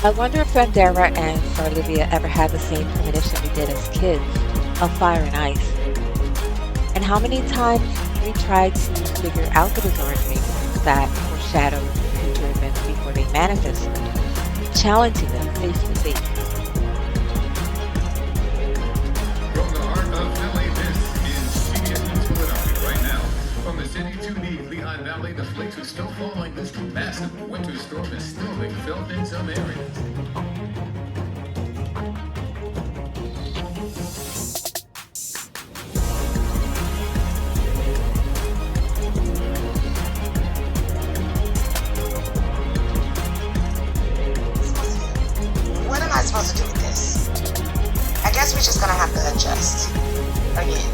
I wonder if Vandera and Sarlivia ever had the same premonition we did as kids of fire and ice. And how many times we tried to figure out the bizarre dreams that foreshadowed future events before they manifested, challenging them face to face. From the heart of Philly, this is CBS News Philadelphia right now. From the city to the Lehigh Valley, the flakes are still falling. This massive winter storm is still being felt in some areas. What am I supposed to do with this? I guess we're just gonna have to adjust. Again.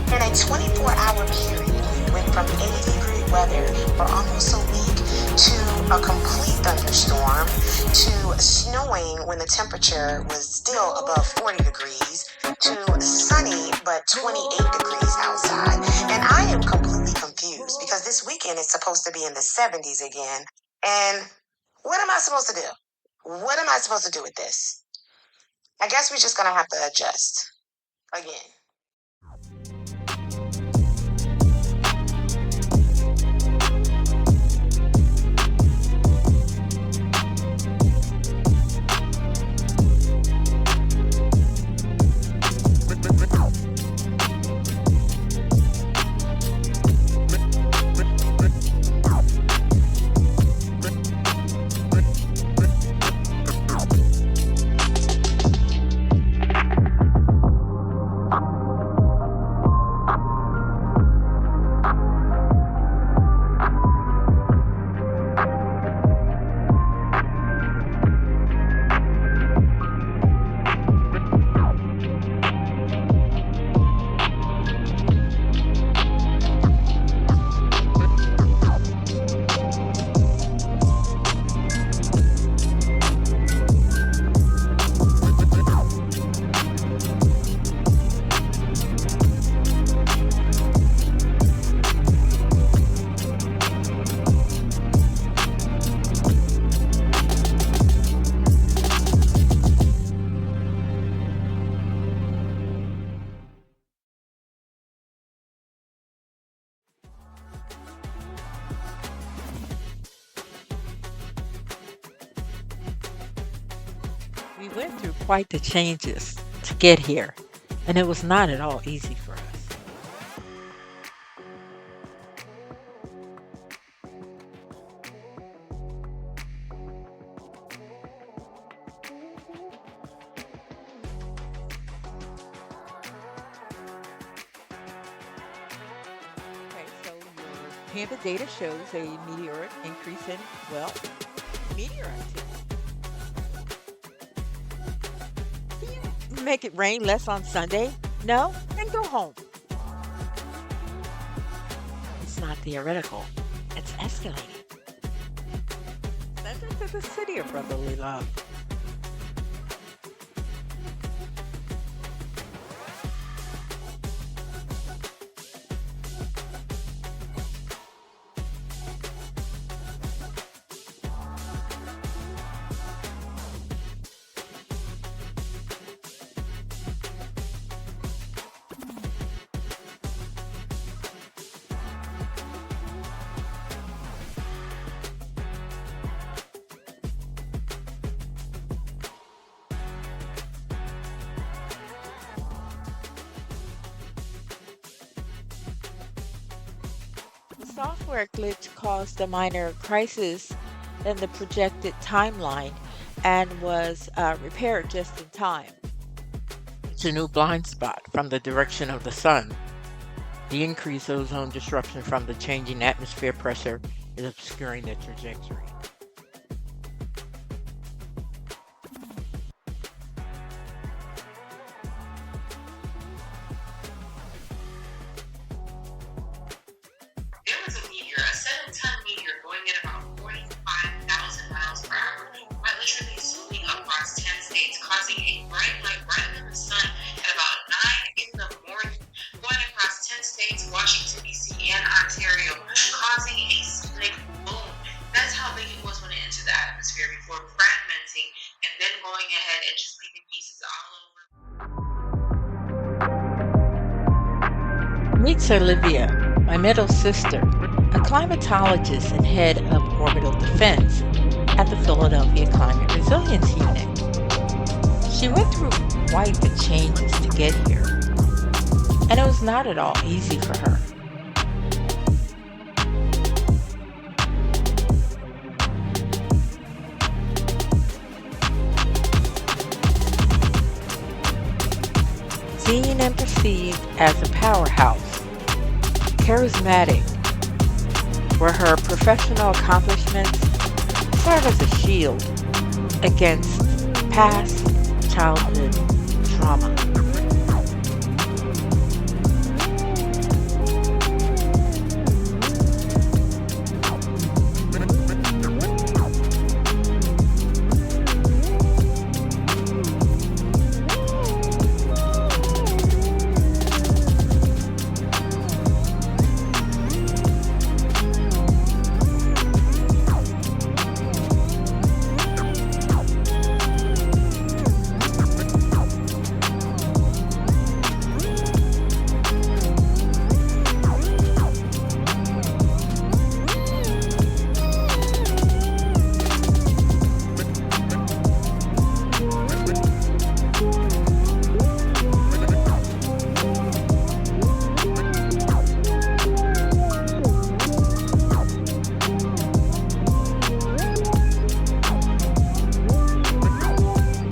In a 24-hour period, we went from 80-degree weather for almost a week to a complete thunderstorm to snowing when the temperature was still above 40 degrees to sunny but 28 degrees outside. And I am completely confused because this weekend is supposed to be in the 70s again. And what am I supposed to do? What am I supposed to do with this? I guess we're just gonna have to adjust. Again. We went through quite the changes to get here, and it was not at all easy for us. Okay, so your Panda data shows a meteoric increase in, well, meteor activity. Can you make it rain less on Sunday? No? Then go home. It's not theoretical, it's escalating. Send it to the city of brotherly love. The software glitch caused a minor crisis in the projected timeline and was repaired just in time. It's a new blind spot from the direction of the sun. The increased ozone disruption from the changing atmosphere pressure is obscuring the trajectory. There was a meteor, a 7-ton meteor going at about 45,000 miles per hour, quite literally zooming across 10 states, causing a bright light right in the sun at about 9 in the morning, going across 10 states, Washington, D.C., and Ontario, causing a sonic boom. That's how big it was Meets Olivia, my middle sister, a climatologist and head of orbital defense at the Philadelphia Climate Resilience Unit. She went through quite the changes to get here, and it was not at all easy for her. Seen and perceived as a powerhouse, charismatic, where her professional accomplishments serve as a shield against past childhood trauma.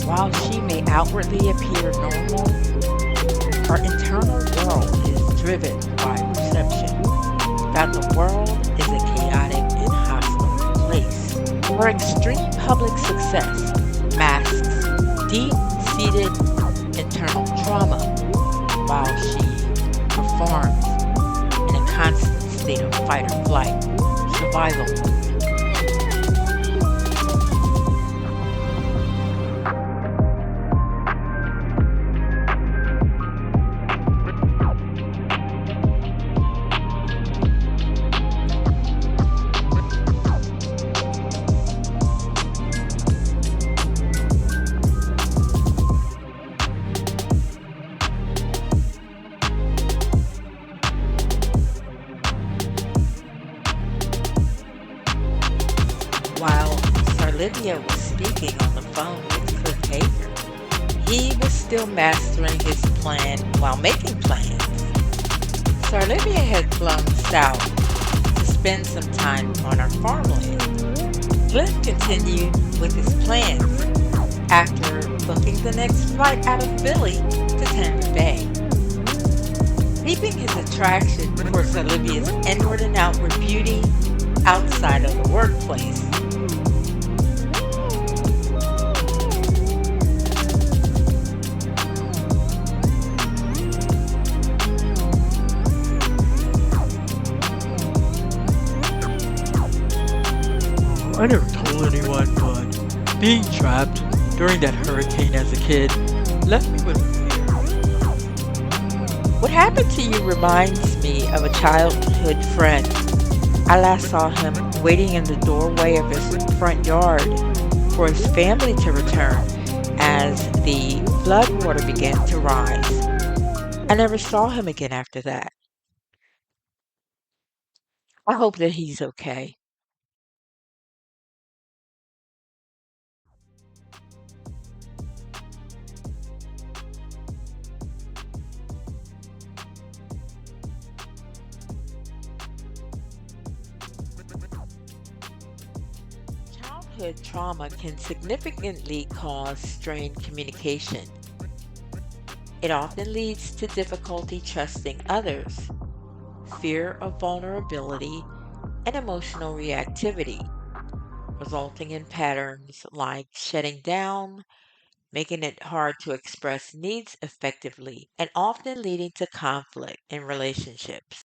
While she may outwardly appear normal, her internal world is driven by perception that the world is a chaotic and hostile place. Her extreme public success masks deep-seated internal trauma while she performs in a constant state of fight or flight survival mode. While Sarlivia was speaking on the phone with Cliff Hager, he was still mastering his plan while making plans. Sarlivia had flown south to spend some time on her farmland. Cliff continued with his plans after booking the next flight out of Philly to Tampa Bay. Keeping his attraction for Sarlivia's inward and outward beauty outside of the workplace. I never told anyone, but being trapped during that hurricane as a kid left me with fear. What happened to you reminds me of a childhood friend. I last saw him waiting in the doorway of his front yard for his family to return as the floodwater began to rise. I never saw him again after that. I hope that he's okay. Childhood trauma can significantly cause strained communication. It often leads to difficulty trusting others, fear of vulnerability, and emotional reactivity, resulting in patterns like shutting down, making it hard to express needs effectively, and often leading to conflict in relationships.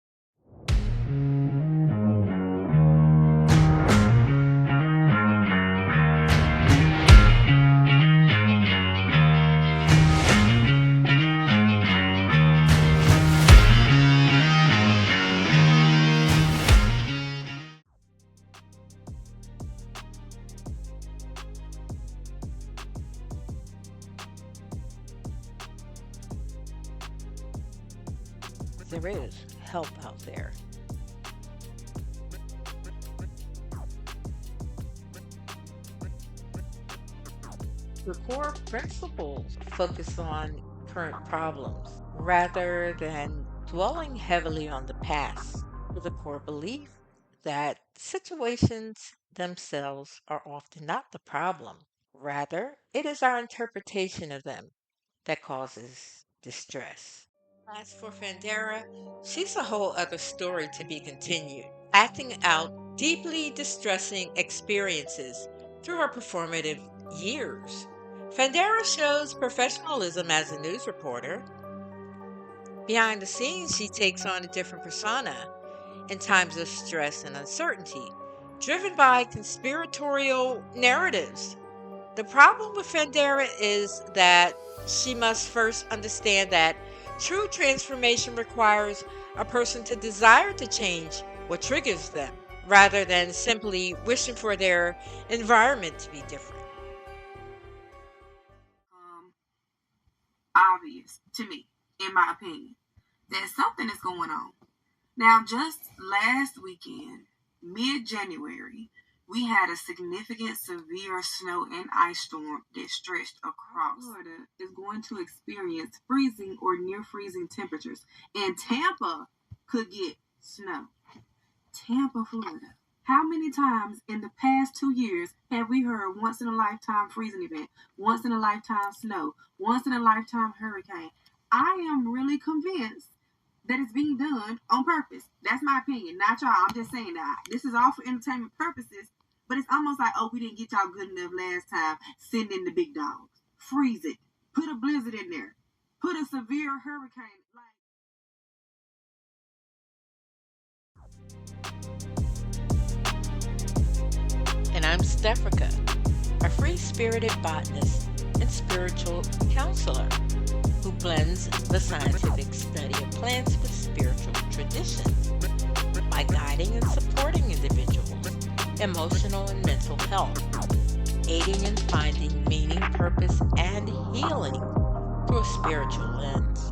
There is. help out there. The core principles focus on current problems rather than dwelling heavily on the past, with a core belief that situations themselves are often not the problem. Rather, it is our interpretation of them that causes distress. As for Fandera, she's a whole other story to be continued, acting out deeply distressing experiences through her performative years. Fandera shows professionalism as a news reporter. Behind the scenes, she takes on a different persona in times of stress and uncertainty, driven by conspiratorial narratives. The problem with Fandera is that she must first understand that true transformation requires a person to desire to change what triggers them, rather than simply wishing for their environment to be different. Obvious to me, in my opinion, that something is going on. Now, just last weekend, mid-January, we had a significant severe snow and ice storm that stretched across Florida. Is going to experience freezing or near freezing temperatures, and Tampa could get snow. Tampa, Florida. How many times in the past 2 years have we heard once in a lifetime freezing event, once in a lifetime snow, once in a lifetime hurricane? I am really convinced that it's being done on purpose. That's my opinion, not y'all. I'm just saying that this is all for entertainment purposes, but it's almost like, oh, we didn't get y'all good enough last time. Send in the big dogs. Freeze it. Put a blizzard in there. Put a severe hurricane. And I'm Stefrika, a free-spirited botanist and spiritual counselor who blends the scientific study of plants with spiritual traditions by guiding and supporting individuals' emotional and mental health, aiding in finding meaning, purpose, and healing through a spiritual lens.